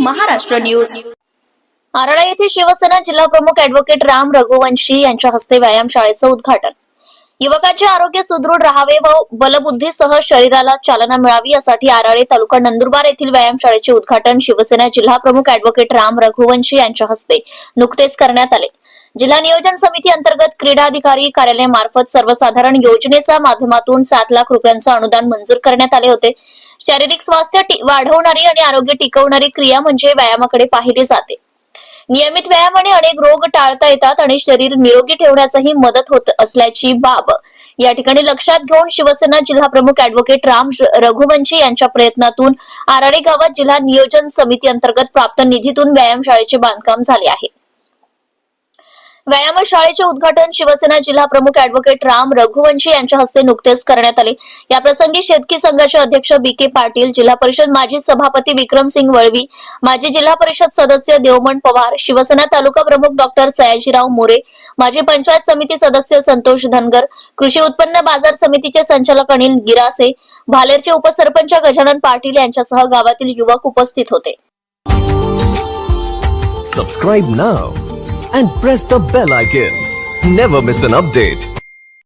Maharashtra news. आराळा येथे शिवसेना जिल्हा प्रमुख ॲडव्होकेट राम रघुवंशी यांच्या हस्ते व्यायाम शाळेचं उद्घाटन। युवकांचे आरोग्य सुदृढ राहावे व बलबुद्धीसह शरीराला चालना मिळावी यासाठी आराळे तालुका नंदुरबार येथील व्यायाम शाळेचे उद्घाटन शिवसेना जिल्हा प्रमुख ॲडव्होकेट राम रघुवंशी यांच्या हस्ते नुकतेच करण्यात आले। जिल्हा नियोजन समिती अंतर्गत क्रीडा अधिकारी कार्यालयामार्फत सर्वसाधारण योजनेच्या माध्यमातून 7 लाख रुपयांचे अनुदान मंजूर करण्यात आले होते। शारीरिक स्वास्थ्य वाढवणारी आणि आरोग्य टिकवणारी क्रिया म्हणजे व्यायामाकडे पाहिले जाते। नियमित व्यायामाने अनेक रोग टाळता येतात आणि शरीर निरोगी ठेवण्यासही मदत होत असल्याची बाब या ठिकाणी लक्षात घेऊन शिवसेना जिल्हा प्रमुख ॲडव्होकेट राम रघुवंशी यांच्या प्रयत्नातून आराळे गावात जिल्हा नियोजन समिती अंतर्गत प्राप्त निधीतून व्यायाम शाळेचे बांधकाम झाले आहे। व्यायाम शाळेचे उद्घाटन शिवसेना जिल्हा प्रमुख ॲडव्होकेट राम रघुवंशी यांच्या हस्ते नुकतेच करण्यात आले। या प्रसंगी शेतकी संघाचे अध्यक्ष बी.के. पाटील, जिल्हा परिषद माजी सभापती विक्रमसिंग वळवी, माजी जिल्हा परिषद सदस्य देवमन पवार, शिवसेना तालुका प्रमुख डॉक्टर सयाजीराव मोरे, माजी पंचायत समिती सदस्य संतोष धनगर, कृषी उत्पन्न बाजार समितीचे संचालक अनिल गिरासे, भालेरचे उपसरपंच गजानन पाटील यांच्यासह गावातील युवक उपस्थित होते। Subscribe now and press the bell icon. Never miss an update.